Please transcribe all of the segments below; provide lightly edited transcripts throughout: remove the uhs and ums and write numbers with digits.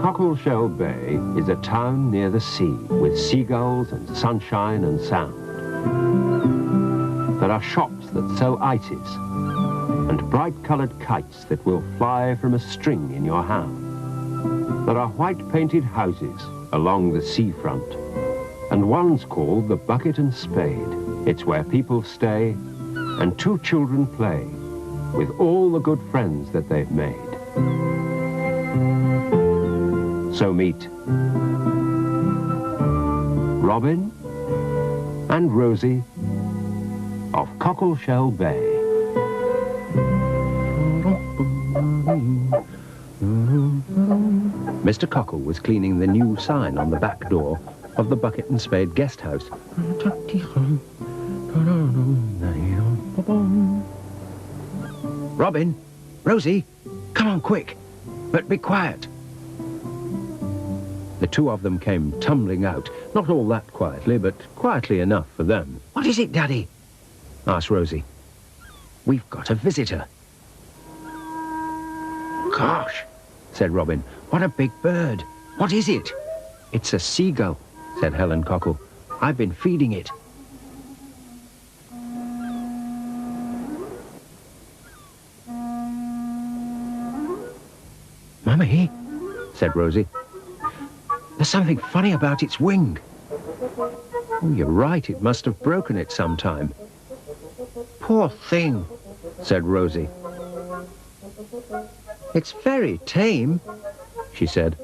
Cockleshell Bay is a town near the sea with seagulls and sunshine and sound. There are shops that sell ices and bright-coloured kites that will fly from a string in your hand. There are white-painted houses along the seafront, and one's called the Bucket and Spade. It's where people stay and two children play with all the good friends that they've made. So meet Robin and Rosie of Cockleshell Bay. Mr. Cockle was cleaning the new sign on the back door of the Bucket and Spade guest house. Robin, Rosie, come on quick, but be quiet. The two of them came tumbling out, not all that quietly, but quietly enough for them. What is it, Daddy? Asked Rosie. We've got a visitor. Gosh, said Robin, what a big bird. What is it? It's a seagull, said Helen Cockle. I've been feeding it. Mummy, said Rosie, there's something funny about its wing. Oh, you're right, it must have broken it sometime. Poor thing, said Rosie. It's very tame, she said.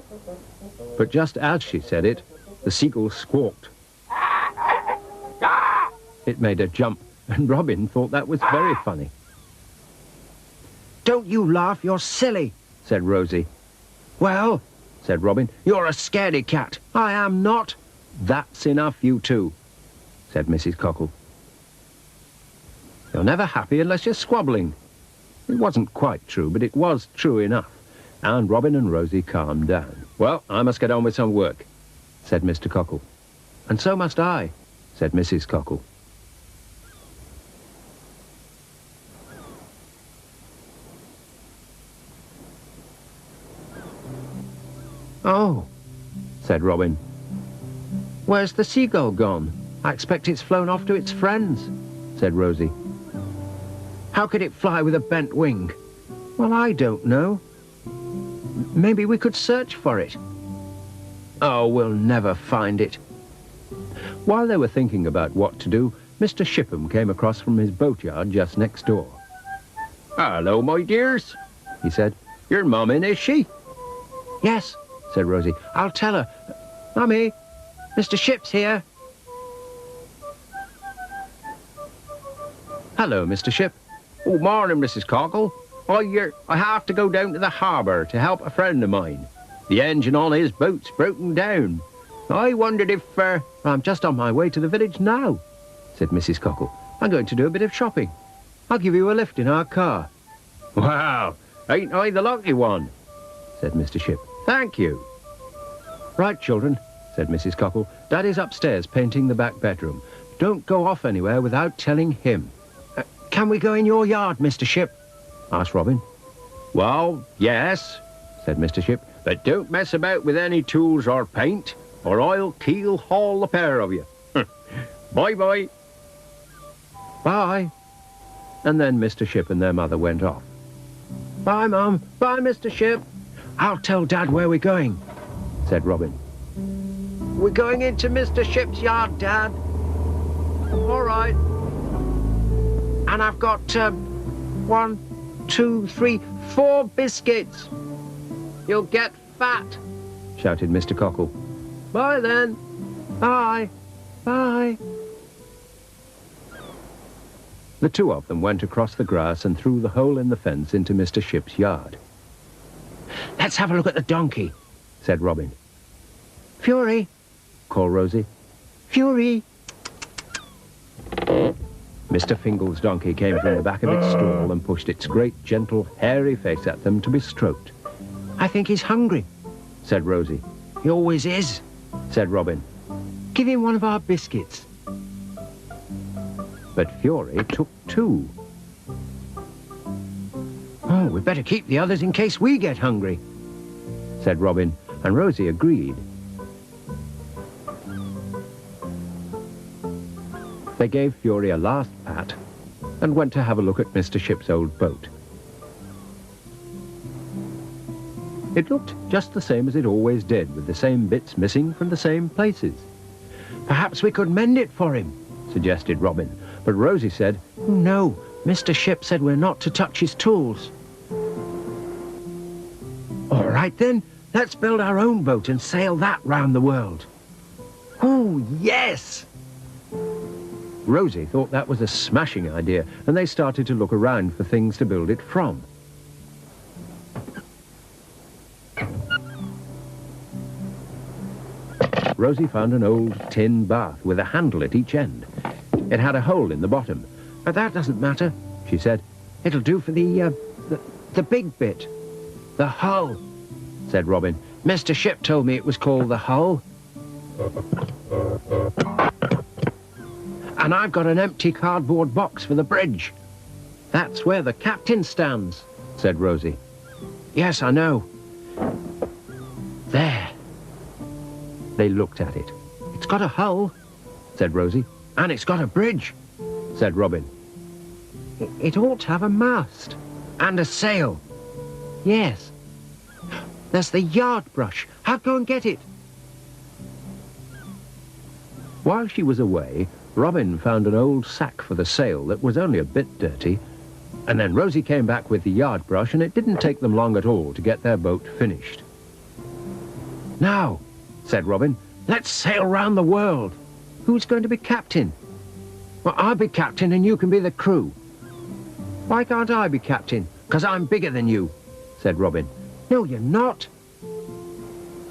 But just as she said it, the seagull squawked. It made a jump, and Robin thought that was very funny. Don't you laugh, you're silly, said Rosie. Well, said Robin, you're a scaredy cat. I am not. That's enough, you two, said Mrs. Cockle. You're never happy unless you're squabbling. It wasn't quite true, but it was true enough. And Robin and Rosie calmed down. Well, I must get on with some work, said Mr. Cockle. And so must I, said Mrs. Cockle. Oh, said Robin. Where's the seagull gone? I expect it's flown off to its friends, said Rosie. How could it fly with a bent wing? Well, I don't know. Maybe we could search for it. Oh, we'll never find it. While they were thinking about what to do, Mr. Shipham came across from his boatyard just next door. Hello, my dears, he said. Your mum in, is she? Yes, said Rosie. I'll tell her. Mummy, Mr. Ship's here. Hello, Mr. Ship. Oh, morning, Mrs. Cockle. I have to go down to the harbour to help a friend of mine. The engine on his boat's broken down. I wondered if... I'm just on my way to the village now, said Mrs. Cockle. I'm going to do a bit of shopping. I'll give you a lift in our car. Wow, ain't I the lucky one, said Mr. Ship. Thank you. Right, children, said Mrs. Cockle. Daddy's upstairs painting the back bedroom. Don't go off anywhere without telling him. Can we go in your yard, Mr. Ship? Asked Robin. Well, yes, said Mr. Ship, but don't mess about with any tools or paint, or I'll keel-haul the pair of you. Bye-bye. Bye. And then Mr. Ship and their mother went off. Bye, Mum. Bye, Mr. Ship. I'll tell Dad where we're going, said Robin. We're going into Mr. Ship's yard, Dad. All right. And I've got, 1, 2, 3, 4 biscuits. You'll get fat, shouted Mr. Cockle. Bye then. Bye. Bye. The two of them went across the grass and through the hole in the fence into Mr. Ship's yard. Let's have a look at the donkey, said Robin. Fury, called Rosie. Fury. Mr. Fingle's donkey came from the back of its stall and pushed its great, gentle, hairy face at them to be stroked. I think he's hungry, said Rosie. He always is, said Robin. Give him one of our biscuits. But Fury took 2. Oh, we'd better keep the others in case we get hungry, said Robin. and Rosie agreed. They gave Fury a last pat and went to have a look at Mr. Ship's old boat. It looked just the same as it always did, with the same bits missing from the same places. "Perhaps we could mend it for him," suggested Robin, but Rosie said, "Oh, no, Mr. Ship said we're not to touch his tools." "All right then, let's build our own boat and sail that round the world." "Oh, yes!" Rosie thought that was a smashing idea, and they started to look around for things to build it from. Rosie found an old tin bath with a handle at each end. It had a hole in the bottom. "But that doesn't matter," she said. "It'll do for the big bit." "The hull," said Robin. "Mr. Ship told me it was called the hull." "And I've got an empty cardboard box for the bridge." "That's where the captain stands," said Rosie. "Yes, I know." "There." They looked at it. "It's got a hull," said Rosie. "And it's got a bridge," said Robin. It ought to have a mast." "And a sail." "Yes." "There's the yard brush. I'll go and get it." While she was away, Robin found an old sack for the sail that was only a bit dirty, and then Rosie came back with the yard brush, and it didn't take them long at all to get their boat finished. "Now," said Robin, "let's sail round the world. Who's going to be captain?" "Well, I'll be captain and you can be the crew." "Why can't I be captain?" "'Cause I'm bigger than you," said Robin. "No, you're not."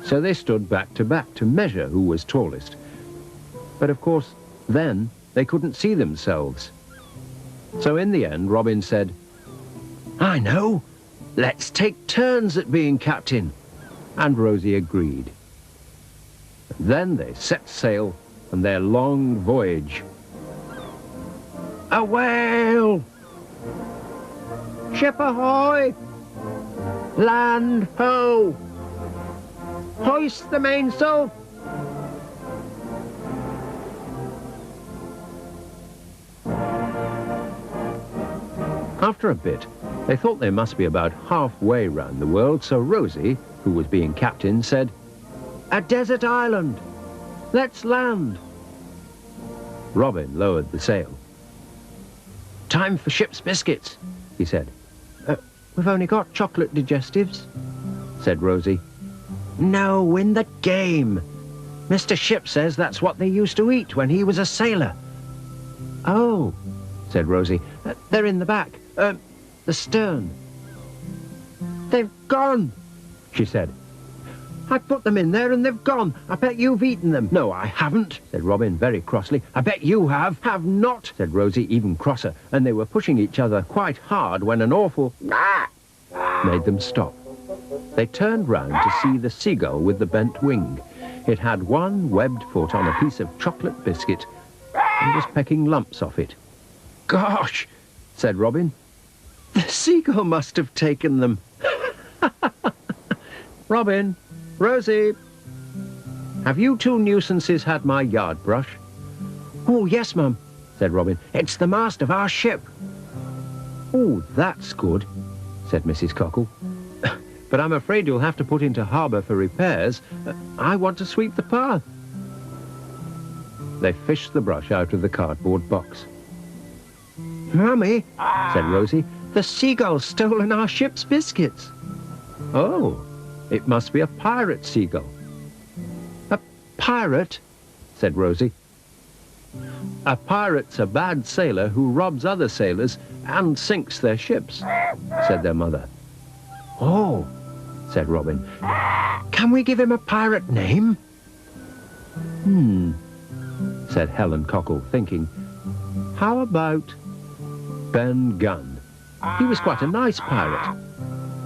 So they stood back to measure who was tallest. But of course, then they couldn't see themselves. So in the end, Robin said, "I know. Let's take turns at being captain." And Rosie agreed. Then they set sail on their long voyage. "A whale! Ship ahoy! Land ho! Hoist the mainsail!" After a bit, they thought they must be about halfway round the world, so Rosie, who was being captain, said, "A desert island! Let's land!" Robin lowered the sail. "Time for ship's biscuits," he said. We've only got chocolate digestives," said Rosie. "No, in the game. Mr. Ship says that's what they used to eat when he was a sailor." "Oh," said Rosie. "They're in the back. The stern." "They've gone," she said. "I put them in there and they've gone. I bet you've eaten them." "No, I haven't," said Robin very crossly. "I bet you have." "Have not," said Rosie even crosser, and they were pushing each other quite hard when an awful "ah" made them stop. They turned round to see the seagull with the bent wing. It had one webbed foot on a piece of chocolate biscuit and was pecking lumps off it. "Gosh," said Robin. "The seagull must have taken them." "Robin, Rosie, have you two nuisances had my yard brush?" "Oh, yes, Mum," said Robin. "It's the mast of our ship." "Oh, that's good," said Mrs. Cockle. "But I'm afraid you'll have to put into harbour for repairs. I want to sweep the path." They fished the brush out of the cardboard box. "Mummy," said Rosie, "the seagull's stolen our ship's biscuits." "Oh, it must be a pirate seagull." "A pirate?" said Rosie. "A pirate's a bad sailor who robs other sailors and sinks their ships," said their mother. "Oh," said Robin. "Can we give him a pirate name?" Said Helen Cockle, thinking. "How about Ben Gunn? He was quite a nice pirate."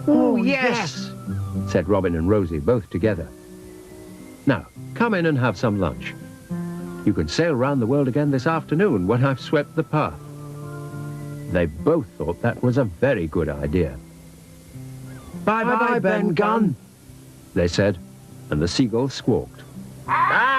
"Oh, yes," said Robin and Rosie, both together. "Now, come in and have some lunch. You can sail round the world again this afternoon when I've swept the path." They both thought that was a very good idea. "Bye-bye, Ben Gunn," they said. "Bye-bye, Ben Gunn," said Robin and Rosie. and the seagull squawked. Ah!